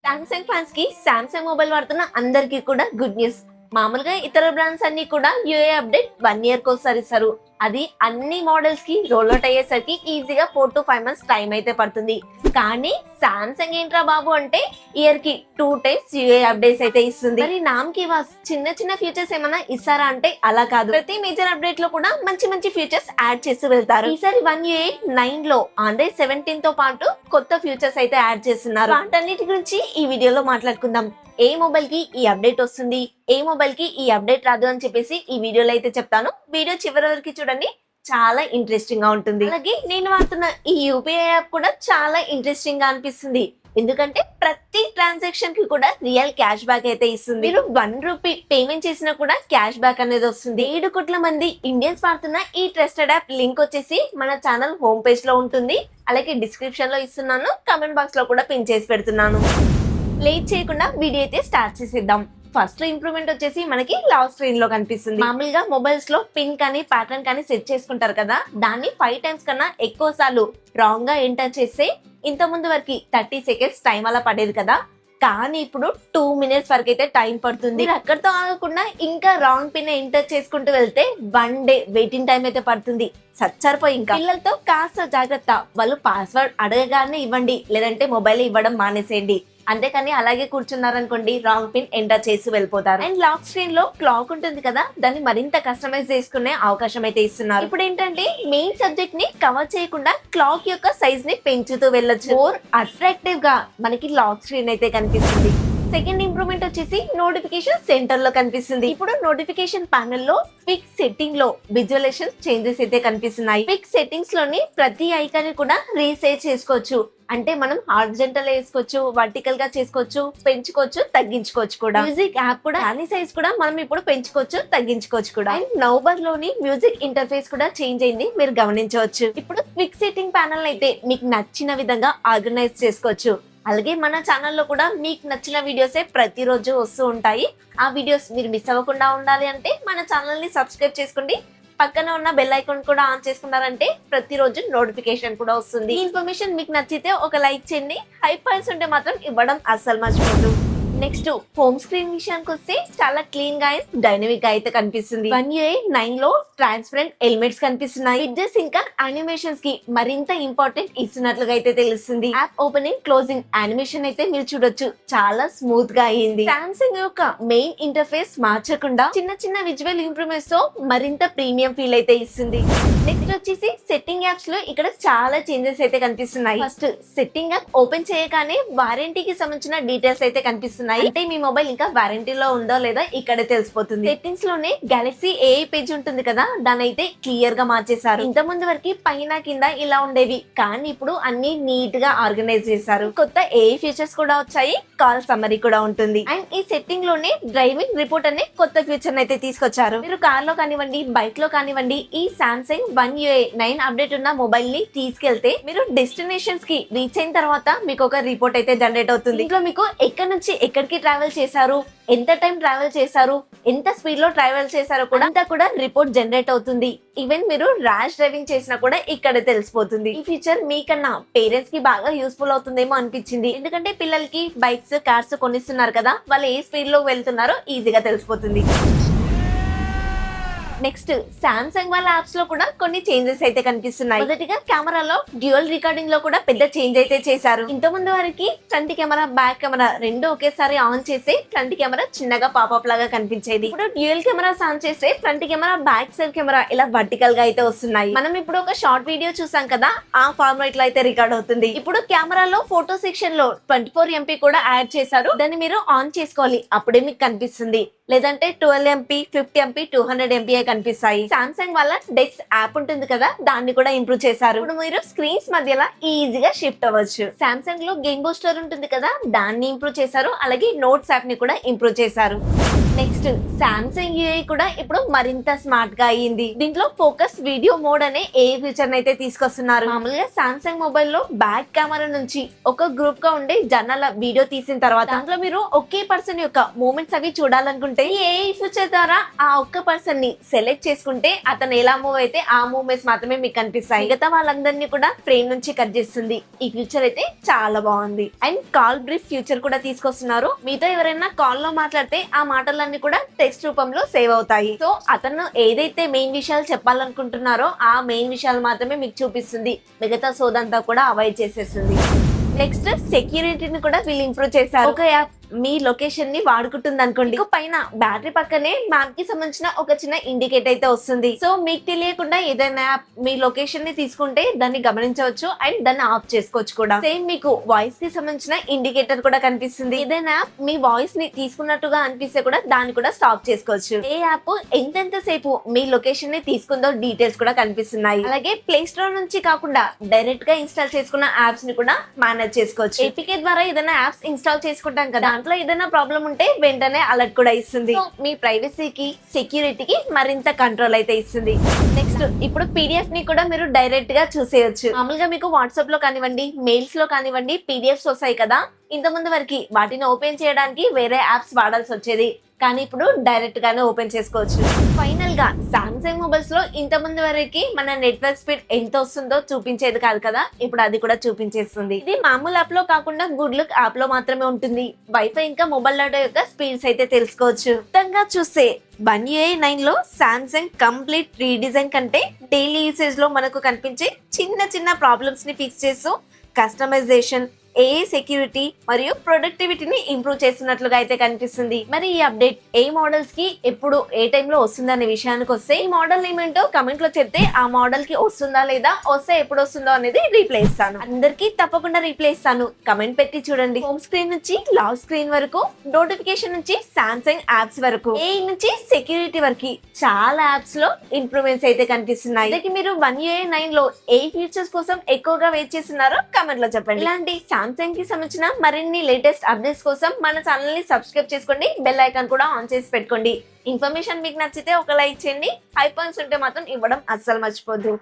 Samsung fans కి Samsung mobile వాడుతున్న అందరికీ కూడా గుడ్ న్యూస్. మామూలుగా ఇతర బ్రాండ్స్ అన్ని కూడా యూఏ అప్డేట్ 1 year కోసారి ఇస్తారు. అది అన్ని మోడల్స్ కి రోల్ అవుట్ అయ్యేసరికి ఈజీగా 4 to 5 months టైం అయితే పడుతుంది. కానీ సామ్సంగ్ ఏంట్రా బాబు అంటే ఇయర్ కి 2 times యూఏ అప్డేట్స్ అయితే ఇస్తుంది. మరి నామ్ కి వాస్ చిన్న చిన్న ఫీచర్స్ ఏమైనా ఇస్తారా అంటే అలా కాదు. ప్రతి మేజర్ అప్డేట్ లో కూడా మంచి మంచి ఫీచర్స్ యాడ్ చేసి వెళ్తారు. ఈసారి 1UI9 లో Android 17 తో పాటు కొత్త ఫీచర్స్ అయితే యాడ్ చేస్తున్నారు. వాటన్నిటి గురించి ఈ వీడియోలో మాట్లాడుకుందాం. ఏ మొబైల్ కి ఈ అప్డేట్ వస్తుంది, ఏ మొబైల్ కి ఈ అప్డేట్ రాదు అని చెప్పేసి ఈ వీడియోలో అయితే చెప్తాను. వీడియో చివరి వరకు చూడండి, చాలా ఇంట్రెస్టింగ్ గా ఉంటుంది. అలాగే నేను వాడుతున్న ఈ యూపీఐ యాప్ కూడా చాలా ఇంట్రెస్టింగ్ గా అనిపిస్తుంది. ఎందుకంటే ప్రతి ట్రాన్సాక్షన్ కి కూడా రియల్ క్యాష్ బ్యాక్ అయితే ఇస్తుంది. మీరు 1 రూపీ పేమెంట్ చేసినా కూడా క్యాష్ బ్యాక్ అనేది వస్తుంది. 7 కోట్ల మంది ఇండియన్స్ వాడుతున్న ఈ ట్రస్టెడ్ యాప్ లింక్ వచ్చేసి మన ఛానల్ హోమ్ పేజ్ లో ఉంటుంది. అలాగే డిస్క్రిప్షన్ లో ఇస్తున్నాను, కమెంట్ బాక్స్ లో కూడా పిన్ చేసి పెడుతున్నాను. లేట్ చేయకుండా వీడియో అయితే స్టార్ట్ చేసేద్దాం. ఫస్ట్ ఇంప్రూవ్మెంట్ వచ్చేసి మనకి లాక్ స్క్రీన్ లో కనిపిస్తుంది. మామూలుగా మొబైల్స్ లో పిన్ కానీ ప్యాటర్న్ కానీ సెట్ చేసుకుంటారు కదా, దాన్ని 5 times కన్నా ఎక్కువ సార్లు రాంగ్ గా ఎంటర్ చేస్తే ఇంత ముందు వరకు 30 seconds టైం అలా పడేది కదా, కానీ ఇప్పుడు 2 minutes వరకు అయితే టైం పడుతుంది. మీరు అక్కడితో ఆగకుండా ఇంకా రాంగ్ పిన్ ఎంటర్ చేసుకుంటూ వెళ్తే 1 day వెయిటింగ్ టైం అయితే పడుతుంది. సచ్చరిపోయి ఇంకా పిల్లలతో కాస్త జాగ్రత్త. వాళ్ళు పాస్వర్డ్ అడగగానే ఇవ్వండి, లేదంటే మొబైల్ ఇవ్వడం మానేసేయండి. అంతేకాని అలాగే కూర్చున్నారనుకోండి, రాంగ్ పిన్ ఎంటర్ చేసి వెళ్ళిపోతారు. అండ్ లాక్ స్క్రీన్ లో క్లాక్ ఉంటుంది కదా, దాన్ని మరింత కస్టమైజ్ చేసుకునే అవకాశం అయితే ఇస్తున్నారు. ఇప్పుడు ఏంటంటే మెయిన్ సబ్జెక్ట్ ని కవర్ చేయకుండా క్లాక్ యొక్క సైజ్ ని పెంచుతూ వెళ్ళొచ్చు. మోర్ అట్రాక్టివ్ గా మనకి లాక్ స్క్రీన్ అయితే కనిపిస్తుంది. సెకండ్ ఇంప్రూవ్మెంట్ వచ్చేసి నోటిఫికేషన్ సెంటర్ లో కనిపిస్తుంది. ఇప్పుడు నోటిఫికేషన్ ప్యానెల్ లో క్విక్ సెట్టింగ్ లో విజువలైజేషన్ చేంజెస్ అయితే కనిపిస్తున్నాయి. క్విక్ సెట్టింగ్స్ లోని ప్రతి ఐకాన్ ని కూడా రీసెట్ చేసుకోవచ్చు. అంటే మనం హారిజాంటల్ వేసుకోవచ్చు, వర్టికల్ గా చేసుకోవచ్చు, పెంచుకోవచ్చు, తగ్గించుకోవచ్చు కూడా. మ్యూజిక్ యాప్ కూడా దాని సైజ్ కూడా మనం ఇప్పుడు పెంచుకోవచ్చు, తగ్గించుకోవచ్చు కూడా. అండ్ నౌబర్ లోని మ్యూజిక్ ఇంటర్ఫేస్ కూడా చేంజ్ అయింది, మీరు గమనించవచ్చు. ఇప్పుడు క్విక్ సెట్టింగ్ ప్యానల్ అయితే మీకు నచ్చిన విధంగా ఆర్గనైజ్ చేసుకోవచ్చు. అలాగే మన ఛానల్లో కూడా మీకు నచ్చిన వీడియోసే ప్రతిరోజు వస్తూ ఉంటాయి. ఆ వీడియోస్ మీరు మిస్ అవ్వకుండా ఉండాలి అంటే మన ఛానల్ ని సబ్స్క్రైబ్ చేసుకోండి. పక్కన ఉన్న బెల్ ఐకాన్ కూడా ఆన్ చేసుకున్నారంటే ప్రతిరోజు నోటిఫికేషన్ కూడా వస్తుంది. ఈ ఇన్ఫర్మేషన్ మీకు నచ్చితే ఒక లైక్ చేయండి. హై పాయింట్స్ ఉంటే మాత్రం ఇవ్వడం అస్సలు మర్చిపోద్దు. నెక్స్ట్ హోమ్ స్క్రీన్ విషయానికి వస్తే చాలా క్లీన్ గా డైనమిక్ గా అయితే కనిపిస్తుంది. 1UI9 లో ట్రాన్స్పరెంట్ ఎలిమెంట్స్ కనిపిస్తున్నాయి. పిక్చర్స్ ఇంకా యానిమేషన్స్ కి మరింత ఇంపార్టెంట్ ఇస్తున్నట్లుగా అయితే తెలుస్తుంది. యాప్ ఓపెనింగ్ క్లోజింగ్ యానిమేషన్ అయితే మీరు చూడొచ్చు, చాలా స్మూత్ గా అయింది. సామ్సంగ్ యొక్క మెయిన్ ఇంటర్ఫేస్ మార్చకుండా చిన్న చిన్న విజువల్ ఇంప్రూవ్మెంట్స్ తో మరింత ప్రీమియం ఫీల్ అయితే ఇస్తుంది. నెక్స్ట్ వచ్చేసి సెట్టింగ్ యాప్స్ లో ఇక్కడ చాలా చేంజెస్ అయితే కనిపిస్తున్నాయి. ఫస్ట్ సెట్టింగ్ యాప్ ఓపెన్ చేయగానే వారంటీకి సంబంధించిన డీటెయిల్స్ అయితే కనిపిస్తున్నాయి. అంటే మీ మొబైల్ ఇంకా వారంటీలో ఉందో లేదా ఇక్కడే తెలిసిపోతుంది. సెట్టింగ్స్ లోనే గెలాక్సీ AI పేజ్ ఉంటుంది కదా, దాని అయితే క్లియర్ గా మార్చేశారు. ఇంత ముందు వరకు పైన కింద ఇలా ఉండేవి, కానీ ఇప్పుడు అన్ని నీట్ గా ఆర్గనైజ్ చేశారు. కొత్త AI ఫీచర్స్ కూడా వచ్చాయి, కాల్ సమ్మరీ కూడా ఉంటుంది. అండ్ ఈ సెట్టింగ్ లోనే డ్రైవింగ్ రిపోర్ట్ అనే కొత్త ఫీచర్ అయితే తీసుకొచ్చారు. మీరు కార్ లో కానివ్వండి, బైక్ లో కానివ్వండి, ఈ సామ్సంగ్ 1UI9 అప్డేట్ ఉన్న మొబైల్ ని తీసుకెళ్తే మీరు డెస్టినేషన్స్ కి రీచ్ అయిన తర్వాత మీకు ఒక రిపోర్ట్ అయితే జనరేట్ అవుతుంది. ఇంట్లో మీకు ఎక్కడి నుంచి ఎక్కడికి ట్రావెల్ చేశారు, ఎంత టైం ట్రావెల్ చేశారు, ఎంత స్పీడ్ లో ట్రావెల్ చేశారో కూడా అంతా కూడా రిపోర్ట్ జనరేట్ అవుతుంది. ఈవెన్ మీరు ర్యాష్ డ్రైవింగ్ చేసినా కూడా ఇక్కడ తెలిసిపోతుంది. ఈ ఫీచర్ మీకన్నా పేరెంట్స్ కి బాగా యూస్ఫుల్ అవుతుందేమో అనిపించింది. ఎందుకంటే పిల్లలకి బైక్స్, కార్స్ కొనిస్తున్నారు కదా, వాళ్ళు ఏ స్పీడ్ లో వెళ్తున్నారో ఈజీగా తెలిసిపోతుంది. నెక్స్ట్ సామ్సంగ్ వాళ్ళ యాప్స్ లో కూడా కొన్ని చేంజెస్ అయితే కనిపిస్తున్నాయి. మొదటిగా కెమెరాలో డ్యూయల్ రికార్డింగ్ లో కూడా పెద్ద చేంజ్ అయితే చేశారు. ఇంత ముందు వరకు ఫ్రంట్ కెమెరా, బ్యాక్ కెమెరా రెండు ఒకేసారి ఆన్ చేసి ఫ్రంట్ కెమెరా చిన్నగా పాపప్ లాగా కనిపించేది. ఇప్పుడు డ్యూయల్ కెమెరాస్ ఆన్ చేస్తే front camera, back side camera ఇలా వర్టికల్ గా అయితే వస్తున్నాయి. మనం ఇప్పుడు ఒక షార్ట్ వీడియో చూసాం కదా, ఆ ఫార్మాట్ లో అయితే రికార్డ్ అవుతుంది. ఇప్పుడు కెమెరాలో ఫోటో సెక్షన్ లో 24MP కూడా యాడ్ చేశారు. దాన్ని మీరు ఆన్ చేసుకోవాలి, అప్పుడే మీకు కనిపిస్తుంది. లేదంటే 12MP, 50MP, 200MP కనిపిస్తాయి. సామ్సంగ్ వాళ్ళ డెక్స్ యాప్ ఉంటుంది కదా, దాన్ని కూడా ఇంప్రూవ్ చేశారు. ఇప్పుడు మీరు స్క్రీన్స్ మధ్యలో ఈజీగా షిఫ్ట్ అవ్వచ్చు. సామ్సంగ్ లో గేమ్ బూస్టర్ ఉంటుంది కదా, దాన్ని ఇంప్రూవ్ చేశారు. అలాగే నోట్స్ యాప్ ని కూడా ఇంప్రూవ్ చేశారు. నెక్స్ట్ సామ్సంగ్ యూఐ కూడా ఇప్పుడు మరింత స్మార్ట్ గా అయ్యింది. దీంట్లో ఫోకస్ వీడియో మోడ్ అనే ఏ ఫీచర్ అయితే తీసుకొస్తున్నారు. మామూలుగా సామ్సంగ్ మొబైల్ లో బ్యాక్ కెమెరా నుంచి ఒక గ్రూప్ గా ఉండే జనాల వీడియో తీసిన తర్వాత దాంట్లో మీరు ఒకే పర్సన్ యొక్క మూమెంట్స్ అవి చూడాలనుకుంటే ఈ ఏ ఫీచర్ ద్వారా ఆ ఒక్క పర్సన్ ని సెలెక్ట్ చేసుకుంటే అతను ఎలా మూవ్ అయితే ఆ మూవ్మెంట్స్ మాత్రమే మీకు కనిపిస్తాయి. మిగతా వాళ్ళందరినీ కూడా ఫ్రేమ్ నుంచి కట్ చేస్తుంది. ఈ ఫీచర్ అయితే చాలా బాగుంది. అండ్ కాల్ బ్రీఫ్ ఫ్యూచర్ కూడా తీసుకొస్తున్నారు. మీతో ఎవరైనా కాల్ లో మాట్లాడితే ఆ మాటలన్నీ కూడా టెక్స్ట్ రూపంలో సేవ్ అవుతాయి. సో అతను ఏదైతే మెయిన్ విషయాలు చెప్పాలనుకుంటున్నారో ఆ మెయిన్ విషయాలు మాత్రమే మీకు చూపిస్తుంది. మిగతా సోదంతా కూడా అవాయిడ్ చేసేస్తుంది. నెక్స్ట్ సెక్యూరిటీని కూడా వీళ్ళు ఇంప్రూవ్ చేశారు. ఒక యాప్ మీ లొకేషన్ ని వాడుకుంటుంది అనుకోండి, పైన బ్యాటరీ పక్కనే మ్యాప్ కి సంబంధించిన ఒక చిన్న ఇండికేటర్ అయితే వస్తుంది. సో మీకు తెలియకుండా ఏదైనా యాప్ మీ లొకేషన్ ని తీసుకుంటే దాన్ని గమనించవచ్చు అండ్ దాన్ని ఆఫ్ చేసుకోవచ్చు కూడా. సేమ్ మీకు వాయిస్ కి సంబంధించిన ఇండికేటర్ కూడా కనిపిస్తుంది. ఏదైనా యాప్ మీ వాయిస్ ని తీసుకున్నట్టుగా అనిపిస్తే కూడా దాన్ని కూడా స్టాప్ చేసుకోవచ్చు. ఏ యాప్ ఎంతెంత సేపు మీ లొకేషన్ ని తీసుకుందో డీటెయిల్స్ కూడా కనిపిస్తున్నాయి. అలాగే ప్లే స్టోర్ నుంచి కాకుండా డైరెక్ట్ గా ఇన్స్టాల్ చేసుకున్న యాప్స్ ని కూడా మేనేజ్ చేసుకోవచ్చు. ఏపీకే ద్వారా ఏదైనా యాప్స్ ఇన్స్టాల్ చేసుకుంటాం కదా, దాంట్లో ఏదైనా ప్రాబ్లం ఉంటే వెంటనే అలర్ట్ కూడా ఇస్తుంది. మీ ప్రైవసీకి సెక్యూరిటీకి మరింత కంట్రోల్ అయితే ఇస్తుంది. నెక్స్ట్ ఇప్పుడు పీడిఎఫ్ ని కూడా మీరు డైరెక్ట్ గా చూసేయచ్చు. మామూలుగా మీకు వాట్సాప్ లో కానివ్వండి, మెయిల్స్ లో కానివ్వండి పీడిఎఫ్స్ వస్తాయి కదా, ఇంతకుముందు వరకు వాటిని ఓపెన్ చేయడానికి వేరే యాప్స్ వాడాల్సి వచ్చేది. కానీ ఇప్పుడు డైరెక్ట్ గానే ఓపెన్ చేసుకోవచ్చు. ఫైనల్ గా సామ్సంగ్ మొబైల్స్ లో ఇంత ముందు వరకు మన నెట్వర్క్ స్పీడ్ ఎంత వస్తుందో చూపించేది కాదు కదా, ఇప్పుడు అది కూడా చూపించేస్తుంది. ఇది మామూలు యాప్ లో కాకుండా గుడ్ లుక్ యాప్ లో మాత్రమే ఉంటుంది. వైఫై ఇంకా మొబైల్ డేటా యొక్క స్పీడ్స్ అయితే తెలుసుకోవచ్చు. మొత్తంగా చూస్తే One UI 9 లో సామ్సంగ్ కంప్లీట్ రీడిజైన్ కంటే డైలీ యూసేజ్ లో మనకు కనిపించే చిన్న చిన్న ప్రాబ్లమ్స్ ని ఫిక్స్ చేస్తూ కస్టమైజేషన్, ఏ సెక్యూరిటీ మరియు ప్రొడక్టివిటీని ఇంప్రూవ్ చేస్తున్నట్లుగా అయితే కనిపిస్తుంది. మరి ఈ అప్డేట్ ఏ మోడల్స్ కి ఎప్పుడు ఏ టైంలో వస్తుందనే విషయానికి వస్తే, ఈ మోడల్ ఏమేంటో కమెంట్ లో చెప్తే ఆ మోడల్ కి వస్తుందా లేదా, వస్తే ఎప్పుడు వస్తుందో అనేది రీప్లై ఇస్తాను. అందరికి తప్పకుండా రీప్లై ఇస్తాను. కమెంట్ పెట్టి చూడండి. హోమ్ స్క్రీన్ నుంచి లాక్ స్క్రీన్ వరకు, నోటిఫికేషన్ నుంచి సామ్సంగ్ యాప్స్ వరకు, ఏ నుంచి సెక్యూరిటీ వరకు చాలా యాప్స్ లో ఇంప్రూవ్మెంట్స్ అయితే కనిపిస్తున్నాయి. ఇదకి మీరు One UI 9 లో ఏ ఫీచర్స్ కోసం ఎక్కువగా వెయిట్ చేస్తున్నారో కమెంట్ లో చెప్పండి. ఇలాంటి సామ్సంగ్ కి సంబంధించిన మరిన్ని లేటెస్ట్ అప్డేట్స్ కోసం మన ఛానల్ ని సబ్స్క్రైబ్ చేసుకోండి. బెల్ ఐకాన్ కూడా ఆన్ చేసి పెట్టుకోండి. ఇన్ఫర్మేషన్ మీకు నచ్చితే ఒక లైక్ చేయండి. హై పాయింట్స్ ఉంటే మాత్రం ఇవ్వడం అస్సలు మర్చిపోద్దు.